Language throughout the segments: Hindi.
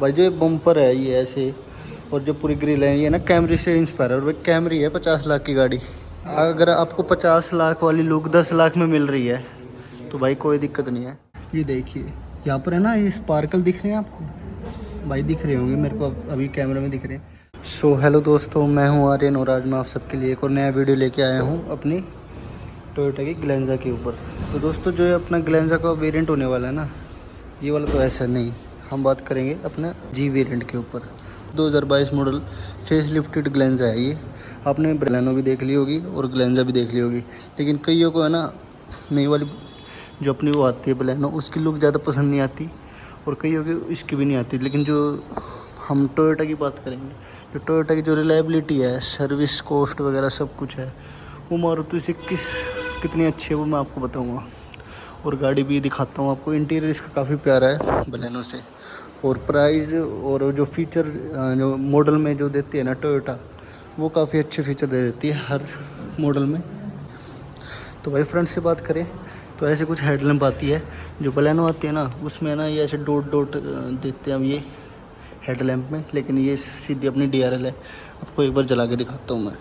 भाई जो ये बम्पर है ये ऐसे, और जो पूरी ग्रिल है ये ना कैमरी से इंस्पायर है, और भाई कैमरी है 50 लाख की गाड़ी। अगर आपको 50 लाख वाली लुक 10 लाख में मिल रही है तो भाई कोई दिक्कत नहीं है। ये देखिए यहाँ पर है ना, ये स्पार्कल दिख रहे हैं आपको, भाई दिख रहे होंगे मेरे को अभी कैमरे में दिख रहे हैं। सो हेलो दोस्तों, मैं हूँ आर्यन और आज मैं आप सबके लिए एक और नया वीडियो लेके आया हूँ अपनी टोयोटा की ग्लेंजा के ऊपर। तो दोस्तों जो ये अपना ग्लेंजा का वेरिएंट होने वाला है ना, ये वाला तो ऐसा नहीं, हम बात करेंगे अपना जी वेरिएंट के ऊपर। 2022 मॉडल फेस लिफ्टेड ग्लेंजा है ये। आपने ब्रेलानो भी देख ली होगी और ग्लेंजा भी देख ली होगी, लेकिन कईयों को है ना नई वाली जो अपनी वो आती है ब्लेनो, उसकी लुक ज़्यादा पसंद नहीं आती, और कईयों की इसकी भी नहीं आती। लेकिन जो हम टोयोटा की बात करेंगे, जो टोयोटा की जो रिलायबिलिटी है, सर्विस कॉस्ट वगैरह सब कुछ है, वो मारुति से कितनी अच्छी है वो मैं आपको बताऊँगा। और गाड़ी भी दिखाता हूँ आपको। इंटीरियर इसका काफ़ी प्यारा है बलेनो से, और प्राइस और जो फीचर जो मॉडल में जो देती है ना टोयोटा, वो काफ़ी अच्छे फीचर दे देती है हर मॉडल में। तो भाई फ्रंट से बात करें तो ऐसे कुछ हेडलैम्प आती है, जो बलेनो आती है ना उसमें ना ये ऐसे डॉट डॉट देते हैं ये हेडलैम्प में, लेकिन ये सीधी अपनी DRL है। आपको एक बार जला के दिखाता हूँ मैं।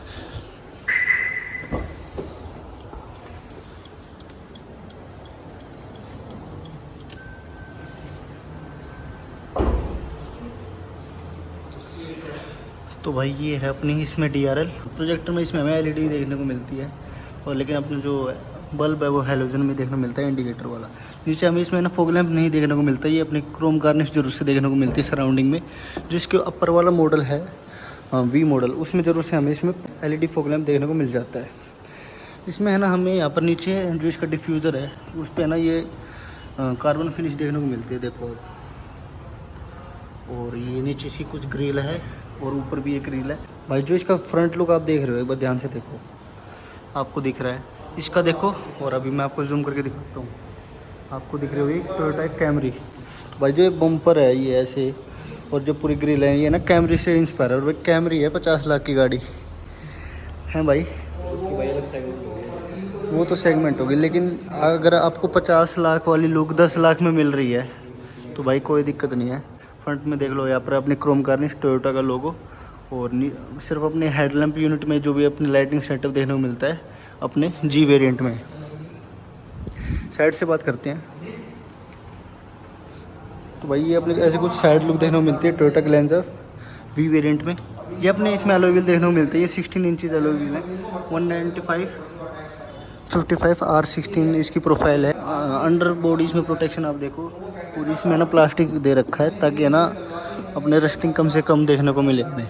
तो भाई ये है अपनी इसमें DRL। प्रोजेक्टर में इसमें हमें LED देखने को मिलती है, और लेकिन अपने जो बल्ब है वो हैलोजन में देखने को मिलता है, इंडिकेटर वाला। नीचे हमें इसमें ना फॉग लैंप नहीं देखने को मिलता है, ये अपने क्रोम गार्निश जरूर से देखने को मिलती है सराउंडिंग में। जो इसके अपर वाला मॉडल है V मॉडल, उसमें ज़रूर से हमें इसमें LED फॉग लैंप देखने को मिल जाता है। इसमें है ना हमें यहाँ पर नीचे जो इसका डिफ्यूज़र है उस पर ना ये कार्बन फिनिश देखने को मिलती है, देखो। और ये नीचे सी कुछ ग्रिल है और ऊपर भी एक ग्रिल है। भाई जो इसका फ्रंट लुक आप देख रहे हो, एक बार ध्यान से देखो, आपको दिख रहा है इसका, देखो। और अभी मैं आपको जूम करके दिखाता हूँ, आपको दिख रही होगी टोयोटा कैमरी। भाई जो ये बम्पर है ये ऐसे, और जो पूरी ग्रिल है ये ना कैमरी से इंस्पायर है, और भाई कैमरी है 50 लाख की गाड़ी है भाई। उसकी भाई अलग सेगमेंट होगी। वो तो सेगमेंट होगी, लेकिन अगर आपको 50 लाख वाली लुक 10 लाख में मिल रही है तो भाई कोई दिक्कत नहीं है। फ्रंट में देख लो यहाँ पर अपने क्रोम गार्निश टोयोटा का लोगो, और सिर्फ अपने हेडलैम्प यूनिट में जो भी अपनी लाइटिंग सेटअप देखने को मिलता है अपने जी वेरिएंट में। साइड से बात करते हैं तो भाई ये अपने ऐसे कुछ साइड लुक देखने को मिलती है टोयोटा ग्लेंजा V वेरिएंट में। ये अपने इसमें अलॉय व्हील देखने को मिलती है, ये 16 इंचज़ अलॉय व्हील है, 195/55 R16 इसकी प्रोफाइल है। अंडर बॉडी इसमें प्रोटेक्शन आप देखो पूरी इसमें ना प्लास्टिक दे रखा है, ताकि है ना अपने रस्टिंग कम से कम देखने को मिले हमें।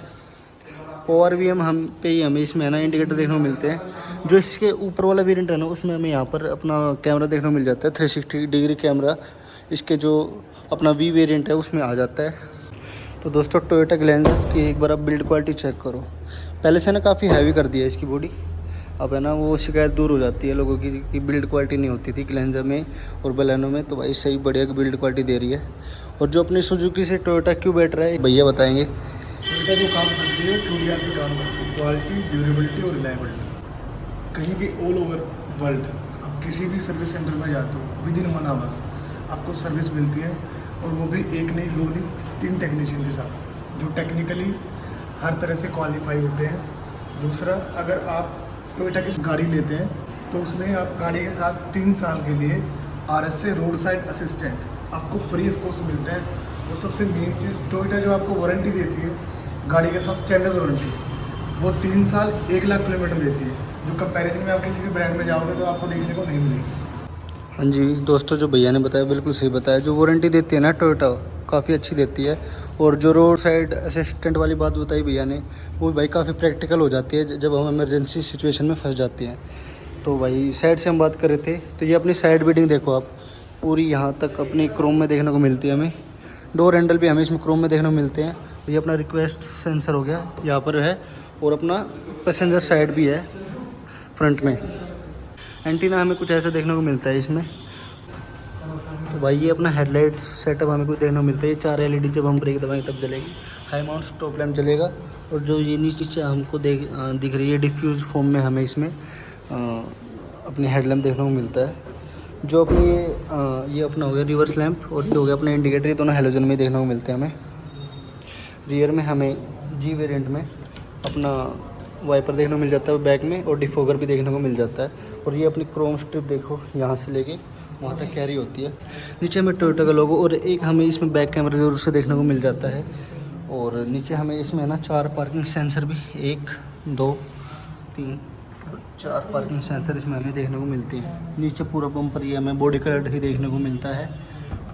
ORVM हम पे ही हमें इसमें है ना इंडिकेटर देखने को मिलते हैं। जो इसके ऊपर वाला वेरिएंट है ना उसमें हमें यहाँ पर अपना कैमरा देखने को मिल जाता है, 360 डिग्री कैमरा इसके जो अपना V वेरिएंट है उसमें आ जाता है। तो दोस्तों टोयोटा ग्लेंजा की एक बार आप बिल्ड क्वालिटी चेक करो। पहले से ना काफ़ी हैवी कर दिया है इसकी बॉडी, अब है ना वो शिकायत दूर हो जाती है लोगों की कि बिल्ड क्वालिटी नहीं होती थी ग्लेंजा में और बलेनो में। तो भाई सही बढ़िया की बिल्ड क्वालिटी दे रही है। और जो अपनी सुजुकी से टोयोटा क्यों बेटर है भैया बताएंगे। टोयोटा जो काम करती है 2DR पे काम करती है, क्वालिटी, ड्यूरेबिलिटी और रिलायबिलिटी। कहीं भी ऑल ओवर वर्ल्ड आप किसी भी सर्विस सेंटर में जाते हो, विद इन 1 आवर्स आपको सर्विस मिलती है, और वो भी एक नहीं, दो नहीं, 3 टेक्नीशियन के साथ जो टेक्निकली हर तरह से क्वालिफाई होते हैं। दूसरा, अगर आप टोयोटा की गाड़ी लेते हैं तो उसमें आप गाड़ी के साथ 3 साल के लिए RSA रोड साइड असिस्टेंट आपको फ्री ऑफ कॉस्ट मिलता है। और सबसे मेन चीज़, टोयोटा जो आपको वारंटी देती है गाड़ी के साथ, स्टैंडर्ड वारंटी, वो 3 साल 1 लाख किलोमीटर देती है, जो कंपैरिजन में आप किसी भी ब्रांड में जाओगे तो आपको देखने को नहीं मिलेगी। हाँ जी दोस्तों, जो भैया ने बताया बिल्कुल सही बताया। जो वारंटी देती है ना टोयोटा काफ़ी अच्छी देती है। और जो रोड साइड असिस्टेंट वाली बात बताई भैया ने, वो भाई काफ़ी प्रैक्टिकल हो जाती है जब हम इमरजेंसी सिचुएशन में फंस जाते हैं। तो भाई साइड से हम बात कर रहे थे, तो ये अपनी साइड बीडिंग देखो आप, पूरी यहाँ तक अपनी क्रोम में देखने को मिलती है हमें। डोर हैंडल भी हमें इसमें क्रोम में देखने को मिलते हैं। ये अपना रिक्वेस्ट सेंसर हो गया यहाँ पर है, और अपना पैसेंजर साइड भी है फ्रंट में। एंटीना हमें कुछ ऐसा देखने को मिलता है इसमें। तो भाई ये अपना हेडलाइट सेटअप हमें कुछ देखने को मिलता है, ये 4 LED जब हम ब्रेक दबाएंगे तब जलेगी। हाई माउंट स्टॉप लैम्प जलेगा, और जो ये नीचे हमको दिख रही है डिफ्यूज फॉर्म में हमें इसमें अपने हेडलैम्प देखने को मिलता है। जो अपनी ये अपना हो गया रिवर्स लैंप, और ये हो गया अपना इंडिकेटर, ये दोनों हेलोजन में देखने को मिलते हैं हमें। रियर में हमें जी वेरिएंट में अपना वाइपर देखने को मिल जाता है बैक में, और डिफोगर भी देखने को मिल जाता है। और ये अपनी क्रोम स्ट्रिप देखो यहाँ से लेके वहाँ तक कैरी होती है। नीचे हमें टोयोटा का लोगो, और एक हमें इसमें बैक कैमरा ज़रूर से देखने को मिल जाता है। और नीचे हमें इसमें है ना 4 पार्किंग सेंसर भी, 1 2 3 4 पार्किंग सेंसर इसमें हमें देखने को मिलती है। नीचे पूरा बम्पर ये हमें बॉडी कलर ही देखने को मिलता है।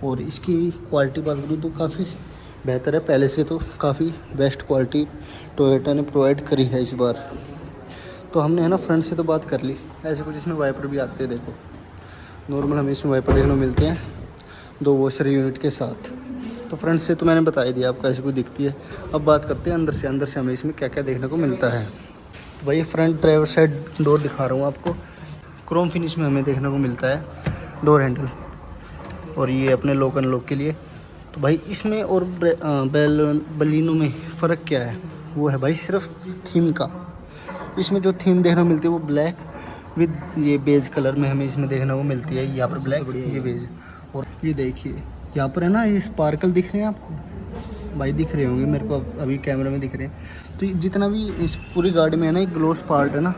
और इसकी क्वालिटी बात करूँ तो काफ़ी बेहतर है, पहले से तो काफ़ी बेस्ट क्वालिटी टोयोटा ने प्रोवाइड करी है इस बार। तो हमने है ना फ्रंट से तो बात कर ली। ऐसे कुछ इसमें वाइपर भी आते हैं, देखो नॉर्मल हमें इसमें वाइपर देखने को मिलते हैं 2 वॉशर यूनिट के साथ। तो फ्रंट से तो मैंने बता ही दिया आपको ऐसी कोई दिखती है। अब बात करते हैं अंदर से। अंदर से हमें इसमें क्या क्या देखने को मिलता है। तो भाई फ्रंट ड्राइवर साइड डोर दिखा रहा हूँ आपको। क्रोम फिनिश में हमें देखने को मिलता है डोर हैंडल, और ये अपने लॉक अनलॉक के लिए। तो भाई इसमें और बलिनो में फ़र्क क्या है, वो है भाई सिर्फ थीम का। इसमें जो थीम देखने को मिलती है वो ब्लैक विद ये बेज कलर में हमें इसमें देखने को मिलती है। यहाँ पर ब्लैक, ये बेज, और ये देखिए यहाँ पर है ना ये स्पार्कल दिख रहे हैं आपको, भाई दिख रहे होंगे मेरे को अभी कैमरे में दिख रहे हैं। तो जितना भी इस पूरी गाड़ी में है ना एक ग्लोस पार्ट है ना,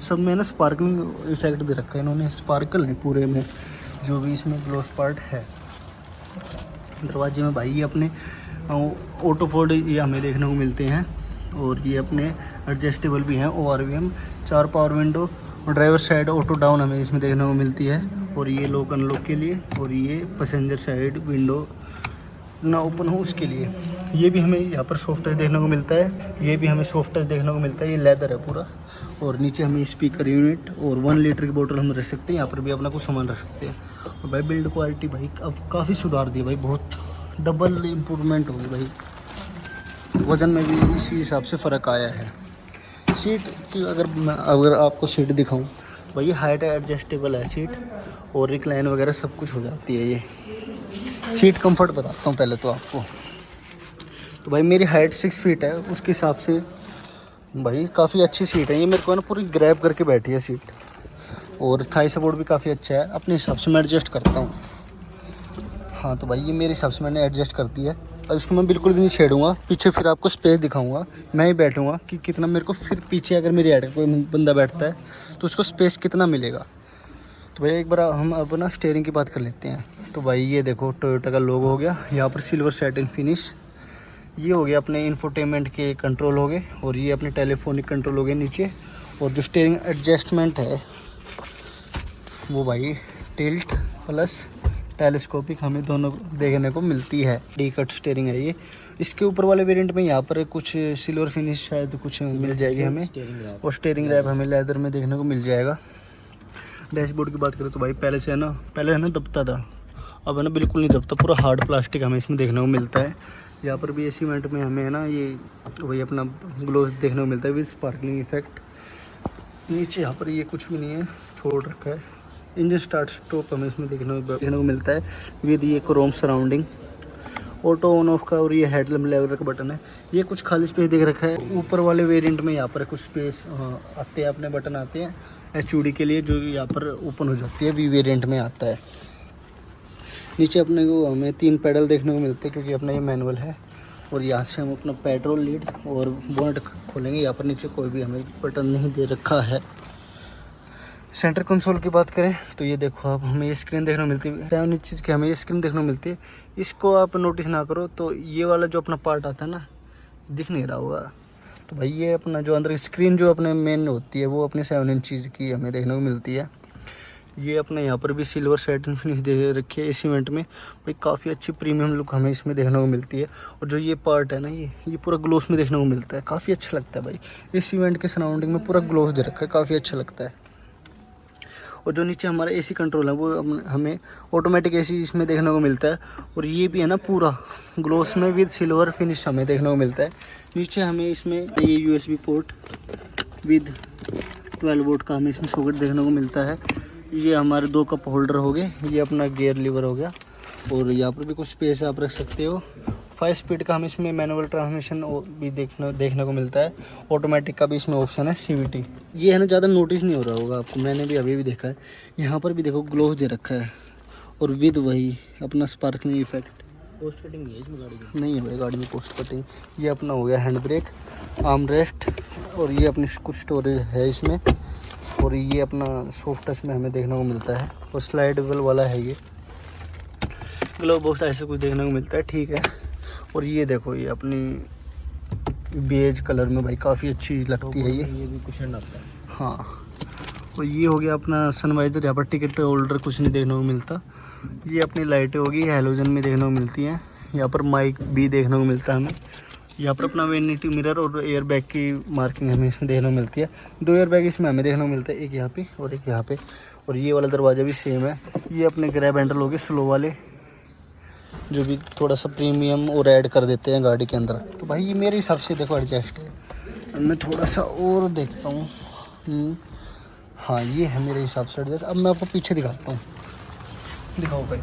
सब में ना स्पार्कलिंग इफेक्ट दे रखा है इन्होंने। स्पार्कल है पूरे में जो भी इसमें ग्लोस पार्ट है। दरवाजे में भाई ये अपने ऑटो फोल्ड ये हमें देखने को मिलते हैं, और ये अपने एडजस्टेबल भी हैं। ORVM 4 पावर विंडो, और ड्राइवर साइड ऑटो डाउन हमें इसमें देखने को मिलती है। और ये लॉक अनलॉक के लिए, और ये पैसेंजर साइड विंडो ना ओपन हो उसके लिए। ये भी हमें यहाँ पर सॉफ्ट टच देखने को मिलता है। ये भी हमें सॉफ्ट टच देखने को मिलता है। ये लेदर है पूरा। और नीचे हमें स्पीकर यूनिट और 1 लीटर की बोतल हम रख सकते हैं। यहाँ पर भी अपना कुछ सामान रख सकते हैं। और भाई बिल्ड क्वालिटी भाई अब काफ़ी सुधार दी भाई, बहुत डबल इम्प्रूवमेंट होगी भाई। वज़न में भी इसी हिसाब से फ़र्क आया है। सीट की अगर आपको सीट दिखाऊं तो भाई हाइट एडजस्टेबल है सीट, और रिक्लाइन वगैरह सब कुछ हो जाती है। ये सीट कंफर्ट बताता हूँ पहले तो आपको। तो भाई मेरी हाइट 6 फीट है, उसके हिसाब से भाई काफ़ी अच्छी सीट है। ये मेरे को ना पूरी ग्रैब करके बैठी है सीट, और थाई सपोर्ट भी काफ़ी अच्छा है। अपने हिसाब से मैं एडजस्ट करता हूँ। हाँ तो भाई ये मेरे हिसाब से मैंने एडजस्ट कर दिया है। अब इसको मैं बिल्कुल भी नहीं छेड़ूंगा। पीछे फिर आपको स्पेस दिखाऊंगा, मैं ही बैठूंगा कि कितना मेरे को, फिर पीछे अगर मेरी हाइट कोई बंदा बैठता है तो उसको स्पेस कितना मिलेगा। तो भाई एक बार हम अब ना स्टीयरिंग की बात कर लेते हैं। तो भाई ये देखो टोयोटा का लोगो हो गया, यहाँ पर सिल्वर सैटिन फिनिश। ये हो गया अपने इंफोटेनमेंट के कंट्रोल हो गए, और ये अपने टेलीफोनिक कंट्रोल हो गए नीचे। और जो स्टीयरिंग एडजस्टमेंट है वो भाई टिल्ट प्लस टेलीस्कोपिक हमें दोनों देखने को मिलती है। डी कट स्टीयरिंग है ये। इसके ऊपर वाले वेरिएंट में यहाँ पर कुछ सिल्वर फिनिश शायद कुछ मिल जाएगी हमें, और स्टीयरिंग रैप हमें लेदर में देखने को मिल जाएगा। डैशबोर्ड की बात करें तो भाई पहले है ना दबता था, अब है ना बिल्कुल नहीं दबता, पूरा हार्ड प्लास्टिक हमें इसमें देखने को मिलता है। यहाँ पर भी इसी इवेंट में हमें है ना ये वही अपना ग्लोस देखने को मिलता है विद स्पार्कलिंग इफेक्ट। नीचे यहाँ पर ये कुछ भी नहीं है, छोड़ रखा है। इंजन स्टार्ट स्टॉप हमें इसमें देखने को मिलता है विद ये Chrome surrounding. Auto on off का, और ये हेडलैम्प लेवल का बटन है। ये कुछ खाली स्पेस देख रखा है। ऊपर वाले वेरिएंट में यहाँ पर कुछ स्पेस आते हैं, अपने बटन आते हैं HUD के लिए, जो यहाँ पर ओपन हो जाती है। V वेरिएंट में आता है। नीचे अपने को हमें 3 पैडल देखने को मिलते हैं, क्योंकि अपना ये मैनुअल है। और यहाँ से हम अपना पेट्रोल लीड और बोनट खोलेंगे। यहाँ पर नीचे कोई भी हमें बटन नहीं दे रखा है। सेंटर कंसोल की बात करें तो ये देखो आप, हमें ये स्क्रीन देखने को मिलती है। 7 इंच की हमें ये स्क्रीन देखने को मिलती है। इसको आप नोटिस ना करो तो ये वाला जो अपना पार्ट आता है ना, दिख नहीं रहा होगा। तो भाई ये अपना जो अंदर स्क्रीन जो अपने मेन होती है वो अपने 7 इंच की हमें देखने को मिलती है। ये अपने यहाँ पर भी सिल्वर सैटिन फिनिश दे रखी है इस इवेंट में। भाई काफ़ी अच्छी प्रीमियम लुक हमें इसमें देखने को मिलती है। और जो ये पार्ट है ना, ये पूरा ग्लोस में देखने को मिलता है, काफ़ी अच्छा लगता है भाई। इस इवेंट के सराउंडिंग में पूरा ग्लोस दे रखा है, काफ़ी अच्छा लगता है। और जो नीचे हमारा AC कंट्रोल है वो हमें ऑटोमेटिक AC इसमें देखने को मिलता है। और ये भी है ना पूरा ग्लोस में विद सिल्वर फिनिश हमें देखने को मिलता है। नीचे हमें इसमें ये USB पोर्ट विद 12 वोल्ट का हमें इसमें सॉकेट देखने को मिलता है। ये हमारे 2 कप होल्डर हो गए। ये अपना गियर लीवर हो गया, और यहाँ पर भी कुछ स्पेस आप रख सकते हो। 5 स्पीड का हमें इसमें मैनुअल ट्रांसमिशन भी देखने को मिलता है। ऑटोमेटिक का भी इसमें ऑप्शन है CVT। ये है ना ज़्यादा नोटिस नहीं हो रहा होगा आपको, मैंने भी अभी देखा है। यहाँ पर भी देखो ग्लोव दे रखा है, और विद वही अपना स्पार्कलिंग इफेक्ट। पोस्ट कटिंग नहीं है इसमें गाड़ी की। नहीं है भाई गाड़ी में पोस्ट कटिंग। ये अपना हो गया हैंड ब्रेक, आर्म रेस्ट, और ये अपनी कुछ स्टोरेज है इसमें, और ये अपना सॉफ्ट टच में हमें देखने को मिलता है, और स्लाइडेबल वाला है ये। ग्लव बॉक्स ऐसे कुछ देखने को मिलता है, ठीक है। और ये देखो ये अपनी बेज कलर में भाई काफ़ी अच्छी लगती है ये। ये भी कुशन आता है। हाँ, और ये हो गया अपना सनवाइजर। यहाँ पर टिकट पे होल्डर कुछ नहीं देखने को मिलता। ये अपनी लाइटें होगी हैलोजन में देखने को मिलती हैं। यहाँ पर माइक भी देखने को मिलता है हमें। यहाँ पर अपना वेनिटी मिरर और एयर बैग की मार्किंग हमें इसमें देखने को मिलती है। 2 एयर बैग इसमें हमें देखने को मिलता है, एक यहाँ पे और एक यहाँ पे। और ये वाला दरवाज़ा भी सेम है। ये अपने ग्रैब हैंडल हो गए स्लो वाले, जो भी थोड़ा सा प्रीमियम और ऐड कर देते हैं गाड़ी के अंदर। तो भाई ये मेरे हिसाब से देखो एडजस्ट है। अब मैं थोड़ा सा और देखता हूँ। हाँ ये है मेरे हिसाब से एडजस्ट। अब मैं आपको पीछे दिखाता हूँ, दिखाओ भाई।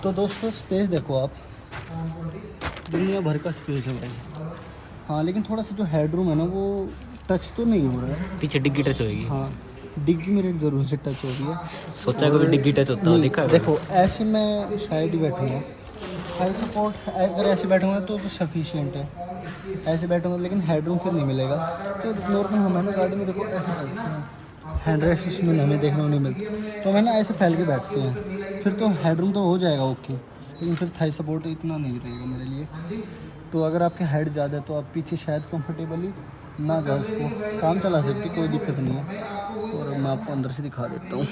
तो दोस्तों स्पेस देखो आप, दुनिया भर का स्पेस है भाई। हाँ लेकिन थोड़ा सा जो हेडरूम है ना वो टच तो नहीं हो रहा है। पीछे डिग्गी टच होएगी। हाँ डिग्गी मेरे जरूर से टच हो रही है। सोचा कभी डिग्गी टच होता हो, नहीं, देखा है? देखो ऐसे मैं शायद ही बैठूँगा। हाई सपोर्ट अगर ऐसे बैठूँगा तो सफिशिएंट है, ऐसे बैठूँगा, लेकिन हेडरूम फिर नहीं मिलेगा। तो नॉर्मल हमें ना गाड़ी में देखो ऐसे बैठते हैं, हैंड रेस्ट इसमें हमें देखने को नहीं मिलती, तो हमें ना ऐसे फैल के बैठते हैं, फिर तो हेडरूम तो हो जाएगा ओके, लेकिन फिर थाई सपोर्ट इतना नहीं रहेगा मेरे लिए। तो अगर आपके हाइट ज़्यादा है तो आप पीछे शायद कंफर्टेबली ना जाओ, उसको काम चला सकती, कोई दिक्कत नहीं है। और मैं आपको अंदर से दिखा देता हूँ।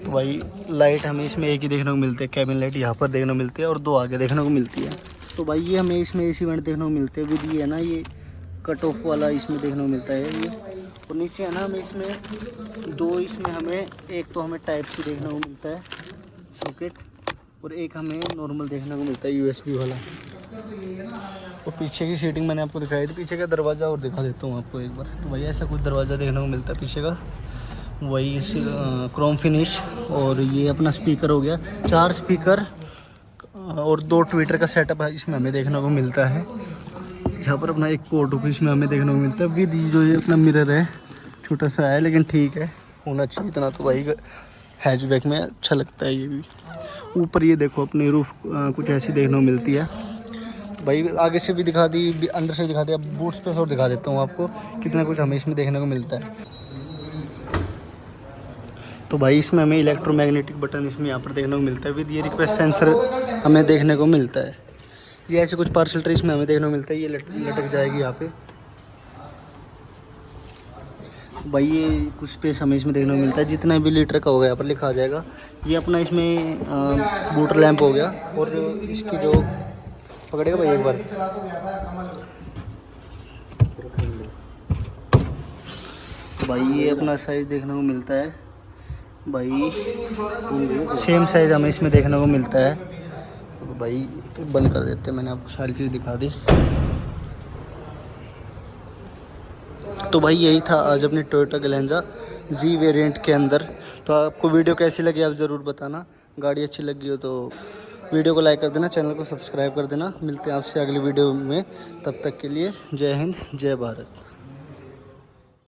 तो भाई लाइट हमें इसमें एक ही देखने को मिलती है, कैबिन लाइट यहाँ पर देखने को मिलती है और 2 आगे देखने को मिलती है। तो भाई ये हमें इसमें एसी वेंट देखने को मिलते हैं विद ये है ना ये कट ऑफ वाला इसमें देखने को मिलता है ये। और नीचे है ना हमें इसमें 2 इसमें हमें एक तो हमें टाइप सी देखने को मिलता है सॉकेट, और एक हमें नॉर्मल देखने को मिलता है USB वाला। और पीछे की सीटिंग मैंने आपको दिखाई थी, पीछे का दरवाज़ा और दिखा देता हूँ आपको एक बार। तो भाई ऐसा कुछ दरवाज़ा देखने को मिलता है पीछे का, वही क्रोम फिनिश। और ये अपना स्पीकर हो गया, 4 स्पीकर और 2 ट्विटर का सेटअप है इसमें हमें देखने को मिलता है। यहाँ पर अपना एक पोर्ट इसमें हमें देखने को मिलता है विद जो ये अपना मिरर है, छोटा सा है लेकिन ठीक है, होना चाहिए इतना। तो भाई हैचबैक में अच्छा लगता है ये भी। ऊपर ये देखो अपनी रूफ कुछ ऐसी देखने को मिलती है। तो भाई आगे से भी दिखा दी, अंदर से भी दिखा दिया, बूट स्पेस और दिखा देता हूँ आपको कितना कुछ हमें इसमें देखने को मिलता है। तो भाई इसमें हमें इलेक्ट्रोमैग्नेटिक बटन इसमें यहाँ पर देखने को मिलता है विद ये रिक्वेस्ट सेंसर हमें देखने को मिलता है। ये ऐसे कुछ पार्सल ट्रे इसमें हमें देखने को मिलता है, ये लटक जाएगी यहाँ पे। भाई ये कुछ स्पेस हमें इसमें देखने को मिलता है, जितना भी लीटर का होगा यहाँ पर लिखा आ जाएगा। ये अपना इसमें बूटर लैंप हो गया, और इसकी जो पकड़ेगा भाई एक बार, तो भाई ये अपना साइज़ देखने को मिलता है भाई, सेम साइज़ हमें इसमें देखने को मिलता है। तो भाई बंद कर देते हैं, मैंने आपको सारी चीज़ दिखा दी। तो भाई यही था आज अपनी टोयोटा ग्लैंजा जी वेरिएंट के अंदर। तो आपको वीडियो कैसी लगी आप ज़रूर बताना, गाड़ी अच्छी लगी हो तो वीडियो को लाइक कर देना, चैनल को सब्सक्राइब कर देना। मिलते हैं आपसे अगली वीडियो में, तब तक के लिए जय हिंद जय भारत।